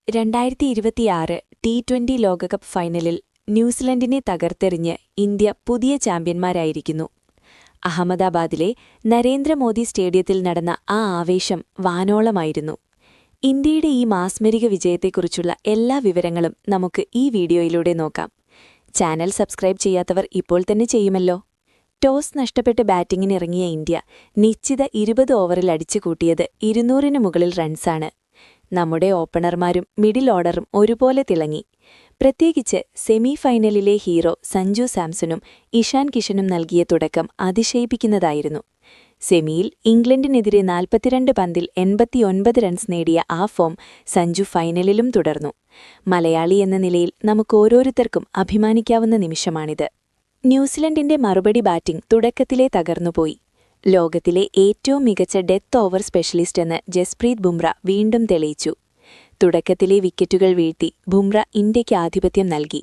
2026 T20 ലോകകപ്പ് ഫൈനലിൽ ന്യൂസിലൻഡിനെ തകർത്തെറിഞ്ഞ് India പുതിയ ചാമ്പ്യന്മാരായിരിക്കുന്നു. അഹമ്മദാബാദിലെ നരേന്ദ്രമോദി സ്റ്റേഡിയത്തിൽ നടന്ന ആ ആവേശം വാനോളമായിരുന്നു. ഇന്ത്യയുടെ ഈ മാസ്മരിക വിജയത്തെക്കുറിച്ചുള്ള എല്ലാ വിവരങ്ങളും നമുക്ക് ഈ വീഡിയോയിലൂടെ നോക്കാം. ചാനൽ സബ്സ്ക്രൈബ് ചെയ്യാത്തവർ ഇപ്പോൾ തന്നെ ചെയ്യുമല്ലോ. ടോസ് നഷ്ടപ്പെട്ട് ബാറ്റിംഗിനിറങ്ങിയ ഇന്ത്യ നിശ്ചിത 20 ഓവറിൽ അടിച്ചുകൂട്ടിയത് 200-ന് മുകളിൽ റൺസാണ്. നമ്മുടെ ഓപ്പണർമാരും മിഡിൽ ഓർഡറും ഒരുപോലെ തിളങ്ങി. പ്രത്യേകിച്ച് സെമി ഫൈനലിലെ ഹീറോ സഞ്ജു സാംസണും ഇഷാൻ കിഷനും നൽകിയ തുടക്കം അതിശയിപ്പിക്കുന്നതായിരുന്നു. സെമിയിൽ ഇംഗ്ലണ്ടിനെതിരെ 42 പന്തിൽ 89 റൺസ് നേടിയ ആ ഫോം സഞ്ജു ഫൈനലിലും തുടർന്നു. മലയാളി എന്ന നിലയിൽ നമുക്കോരോരുത്തർക്കും അഭിമാനിക്കാവുന്ന നിമിഷമാണിത്. ന്യൂസിലൻഡിന്റെ മറുപടി ബാറ്റിംഗ് തുടക്കത്തിലേ തകർന്നുപോയി. ലോകത്തിലെ ഏറ്റവും മികച്ച ഡെത്ത് ഓവർ സ്പെഷ്യലിസ്റ്റ് എന്ന് ജസ്പ്രീത് ബുംറ വീണ്ടും തെളിയിച്ചു. തുടക്കത്തിലെ വിക്കറ്റുകൾ വീഴ്ത്തി ബുംറ ഇന്ത്യയ്ക്ക് ആധിപത്യം നൽകി.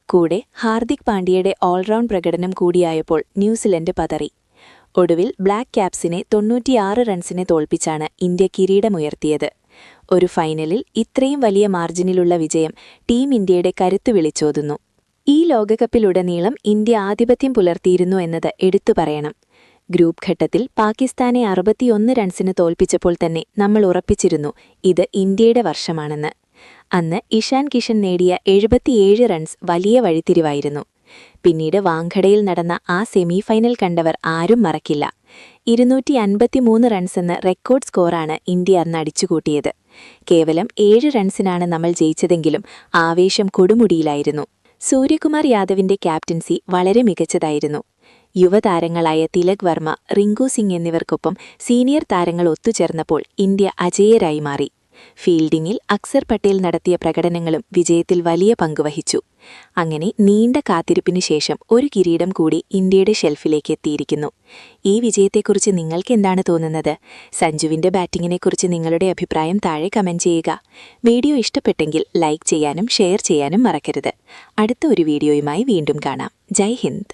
കൂടെ ഹാർദിക് പാണ്ഡ്യയുടെ ഓൾറൗണ്ട് പ്രകടനം കൂടിയായപ്പോൾ ന്യൂസിലൻഡ് പതറി. ഒടുവിൽ ബ്ലാക്ക് ക്യാപ്സിനെ 96 റൺസിനെ തോൽപ്പിച്ചാണ് ഇന്ത്യ കിരീടമുയർത്തിയത്. ഒരു ഫൈനലിൽ ഇത്രയും വലിയ മാർജിനിലുള്ള വിജയം ടീം ഇന്ത്യയുടെ കരുത്ത് വിളിച്ചോതുന്നു. ഈ ലോകകപ്പിലുടനീളം ഇന്ത്യ ആധിപത്യം പുലർത്തിയിരുന്നു എന്നത് എടുത്തു പറയണം. ഗ്രൂപ്പ് ഘട്ടത്തിൽ പാകിസ്ഥാനെ 61 റൺസിന് തോൽപ്പിച്ചപ്പോൾ തന്നെ നമ്മൾ ഉറപ്പിച്ചിരുന്നു ഇത് ഇന്ത്യയുടെ വർഷമാണെന്ന്. അന്ന് ഇഷാൻ കിഷൻ നേടിയ 77 റൺസ് വലിയ വഴിത്തിരിവായിരുന്നു. പിന്നീട് വാങ്കഡയിൽ നടന്ന ആ സെമി ഫൈനൽ കണ്ടവർ ആരും മറക്കില്ല. 253 റൺസെന്ന റെക്കോർഡ് സ്കോറാണ് ഇന്ത്യ അന്ന് അടിച്ചുകൂട്ടിയത്. കേവലം 7 റൺസിനാണ് നമ്മൾ ജയിച്ചതെങ്കിലും ആവേശം കൊടുമുടിയിലായിരുന്നു. സൂര്യകുമാർ യാദവിന്റെ ക്യാപ്റ്റൻസി വളരെ മികച്ചതായിരുന്നു. യുവതാരങ്ങളായ തിലക് വർമ്മ, റിങ്കു സിംഗ് എന്നിവർക്കൊപ്പം സീനിയർ താരങ്ങൾ ഒത്തുചേർന്നപ്പോൾ ഇന്ത്യ അജേയരായി മാറി. ഫീൽഡിംഗിൽ അക്സർ പട്ടേൽ നടത്തിയ പ്രകടനങ്ങളും വിജയത്തിൽ വലിയ പങ്കുവഹിച്ചു. അങ്ങനെ നീണ്ട കാത്തിരിപ്പിന് ശേഷം ഒരു കിരീടം കൂടി ഇന്ത്യയുടെ ഷെൽഫിലേക്ക് എത്തിയിരിക്കുന്നു. ഈ വിജയത്തെക്കുറിച്ച് നിങ്ങൾക്കെന്താണ് തോന്നുന്നത്? സഞ്ജുവിന്റെ ബാറ്റിംഗിനെക്കുറിച്ച് നിങ്ങളുടെ അഭിപ്രായം താഴെ കമന്റ് ചെയ്യുക. വീഡിയോ ഇഷ്ടപ്പെട്ടെങ്കിൽ ലൈക്ക് ചെയ്യാനും ഷെയർ ചെയ്യാനും മറക്കരുത്. അടുത്ത ഒരു വീഡിയോയുമായി വീണ്ടും കാണാം. ജയ് ഹിന്ദ്.